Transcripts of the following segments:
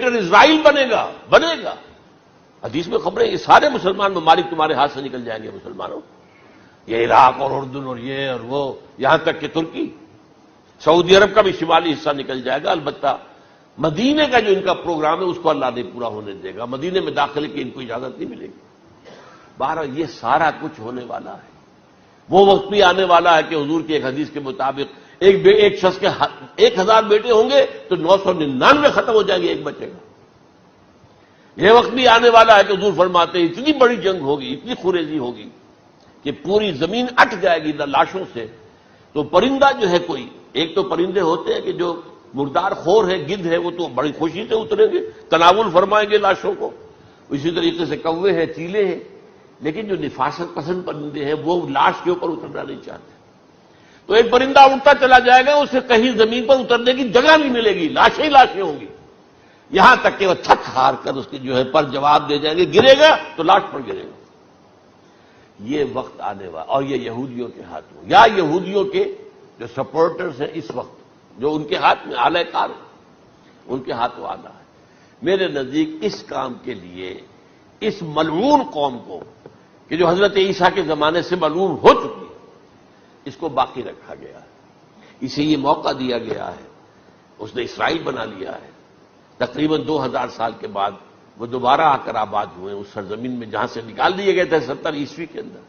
اسرائیل بنے گا. حدیث میں خبریں یہ سارے مسلمان ممالک تمہارے ہاتھ سے نکل جائیں گے مسلمانوں. یہ عراق اور اردن اور یہ اور وہ، یہاں تک کہ ترکی، سعودی عرب کا بھی شمالی حصہ نکل جائے گا. البتہ مدینے کا جو ان کا پروگرام ہے اس کو اللہ نہیں پورا ہونے دے گا. مدینے میں داخلے کی ان کو اجازت نہیں ملے گی. بہرحال یہ سارا کچھ ہونے والا ہے. وہ وقت بھی آنے والا ہے کہ حضور کی ایک حدیث کے مطابق ایک شخص کے 1000 بیٹے ہوں گے تو 999 ختم ہو جائیں گے، ایک بچے گا. یہ وقت بھی آنے والا ہے کہ حضور فرماتے ہیں اتنی بڑی جنگ ہوگی، اتنی خوریزی ہوگی کہ پوری زمین اٹ جائے گی لاشوں سے. تو پرندہ جو ہے کوئی، ایک تو پرندے ہوتے ہیں کہ جو مردار خور ہے، گدھ ہے، وہ تو بڑی خوشی سے اتریں گے، تناول فرمائیں گے لاشوں کو. اسی طریقے سے کوے ہیں، چیلے ہیں. لیکن جو نفاست پسند پرندے ہیں وہ لاش کے اوپر اترنا نہیں چاہتے. تو ایک پرندہ اڑتا چلا جائے گا، اسے کہیں زمین پر اترنے کی جگہ نہیں ملے گی، لاشیں ہی لاشیں ہوں گی. یہاں تک کہ وہ تھک ہار کر اس کے جو ہے پر جواب دے جائیں گے، گرے گا تو لاش پر گرے گا. یہ وقت آنے والا، اور یہ یہودیوں کے ہاتھوں، یا یہودیوں کے جو سپورٹرز ہیں اس وقت، جو ان کے ہاتھ میں آلہ کار ہیں، ان کے ہاتھوں آنا ہے. میرے نزدیک اس کام کے لیے اس ملعون قوم کو، کہ جو حضرت عیسیٰ کے زمانے سے ملعون ہو چکی ہے، اس کو باقی رکھا گیا ہے. اسے یہ موقع دیا گیا ہے. اس نے اسرائیل بنا لیا ہے. تقریباً 2000 سال کے بعد وہ دوبارہ آ کر آباد ہوئے اس سرزمین میں جہاں سے نکال دیے گئے تھے 70 عیسوی کے اندر.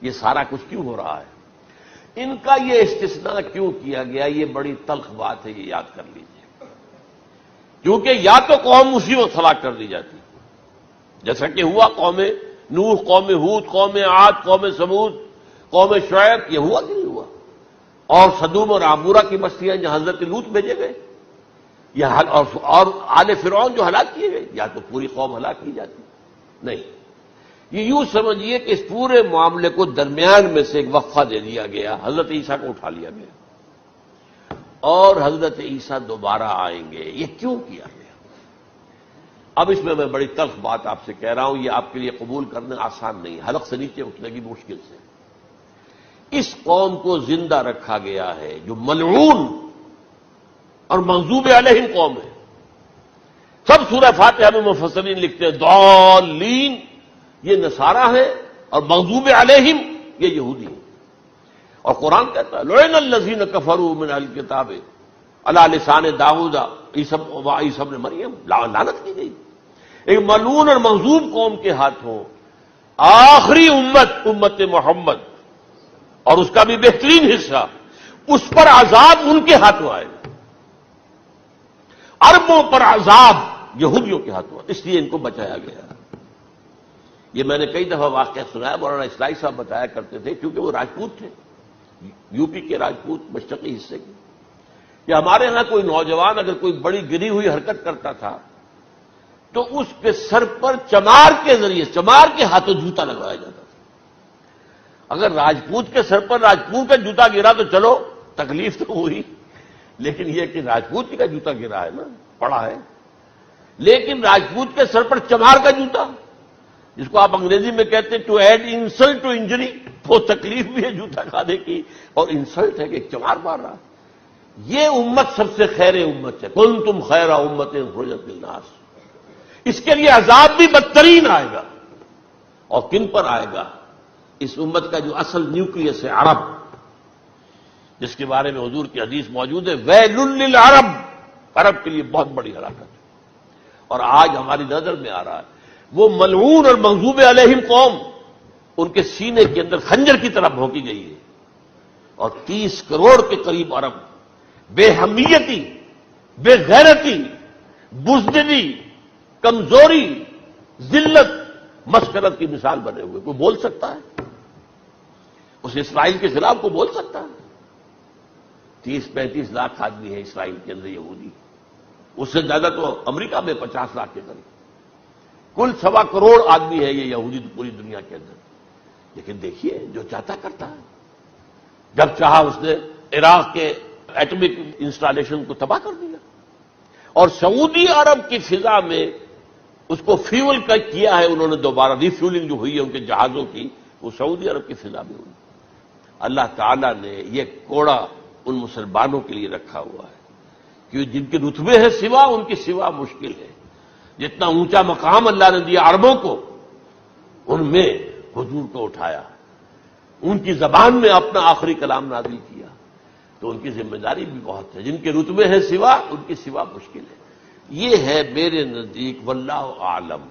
یہ سارا کچھ کیوں ہو رہا ہے؟ ان کا یہ استثناء کیوں کیا گیا؟ یہ بڑی تلخ بات ہے، یہ یاد کر لیجیے. کیونکہ یا تو قوم اسی وقت ہلاک کر دی جاتی، جیسا کہ ہوا قوم نوح، قوم ہود، قوم عاد، قوم ثمود، قوم شعیب. یہ ہوا کہ نہیں ہوا؟ اور سدوم اور عمورہ کی بستیاں جہاں حضرت لوط بھیجے گئے، اور آل فرعون جو ہلاک کیے گئے. یا تو پوری قوم ہلاک کی جاتی، نہیں. یہ یوں سمجھیے کہ اس پورے معاملے کو درمیان میں سے ایک وقفہ دے دیا گیا، حضرت عیسیٰ کو اٹھا لیا گیا، اور حضرت عیسیٰ دوبارہ آئیں گے. یہ کیوں کیا گیا؟ اب اس میں بڑی تلخ بات آپ سے کہہ رہا ہوں، یہ آپ کے لیے قبول کرنا آسان نہیں، حلق سے نیچے اٹھنے کی مشکل سے. اس قوم کو زندہ رکھا گیا ہے جو ملعون اور مغضوب علیہم قوم ہے. سب سورہ فاتحہ میں مفسرین لکھتے ہیں ضالین یہ نصارہ ہیں، اور مغضوب علیہم یہ یہودی ہیں. اور قرآن کہتا ہے لعن الذین کفروا من اہل الکتاب علی لسان داؤد وعیسی ابن مریم. لعنت کی گئی ایک ملعون اور مغضوب قوم کے ہاتھوں. آخری امت محمد، اور اس کا بھی بہترین حصہ، اس پر عذاب ان کے ہاتھوں آئے گا. عربوں پر عذاب یہودیوں کے ہاتھوں، اس لیے ان کو بچایا گیا. یہ میں نے کئی دفعہ واقعہ سنایا، مولانا اصلاحی صاحب بتایا کرتے تھے، کیونکہ وہ راجپوت تھے، یو پی کے راجپوت، مشرقی حصے کے، کہ ہمارے ہاں کوئی نوجوان اگر کوئی بڑی گری ہوئی حرکت کرتا تھا تو اس کے سر پر چمار کے ذریعے، چمار کے ہاتھوں جوتا لگوایا جاتا تھا. اگر راجپوت کے سر پر راجپوت کا جوتا گرا تو چلو تکلیف تو ہوئی، لیکن یہ کہ راجپوت کا جوتا گرا ہے نا، پڑا ہے. لیکن راجپوت کے سر پر چمار کا جوتا، جس کو آپ انگریزی میں کہتے ہیں to add insult to injury, وہ تکلیف بھی ہے جوتا کھانے کی، اور انسلٹ ہے کہ ایک چمار مار رہا. یہ امت سب سے خیر امت ہے. کنتم خیر امت اخرجت للناس. اس کے لیے عذاب بھی بدترین آئے گا. اور کن پر آئے گا؟ اس امت کا جو اصل نیوکلیس ہے عرب، جس کے بارے میں حضور کی حدیث موجود ہے ویل للعرب. عرب کے لیے بہت بڑی ہلاکت ہے. اور آج ہماری نظر میں آ رہا ہے وہ ملعون اور مغضوب علیہم قوم ان کے سینے کے اندر خنجر کی طرح بھونکی گئی ہے. اور 30 کروڑ کے قریب عرب بے حمیتی، بے غیرتی، بزدلی، کمزوری، ذلت، مسخرت کی مثال بنے ہوئے. کوئی بول سکتا ہے اس اسرائیل کے خلاف؟ کو بول سکتا ہے؟ 30-35 لاکھ آدمی ہے اسرائیل کے اندر یہودی، اس سے زیادہ تو امریکہ میں 50 لاکھ کے قریب. کل 1.25 کروڑ آدمی ہے یہ یہودی پوری دنیا کے اندر. لیکن دیکھیے جو چاہتا کرتا ہے. جب چاہا اس نے عراق کے ایٹمک انسٹالیشن کو تباہ کر دیا، اور سعودی عرب کی فضا میں اس کو فیول کا کیا ہے انہوں نے. دوبارہ ری فیولنگ جو ہوئی ہے ان کے جہازوں کی، وہ سعودی عرب کی فضا میں ہوئی. اللہ تعالیٰ نے یہ کوڑا ان مسلمانوں کے لیے رکھا ہوا ہے کہ جن کے رتبے ہیں سوا، ان کی سوا مشکل ہے. جتنا اونچا مقام اللہ نے دیا عربوں کو، ان میں حضور کو اٹھایا، ان کی زبان میں اپنا آخری کلام نازل کیا، تو ان کی ذمہ داری بھی بہت ہے. جن کے رتبے ہیں سوا، ان کی سوا مشکل ہے. یہ ہے میرے نزدیک واللہ اعلم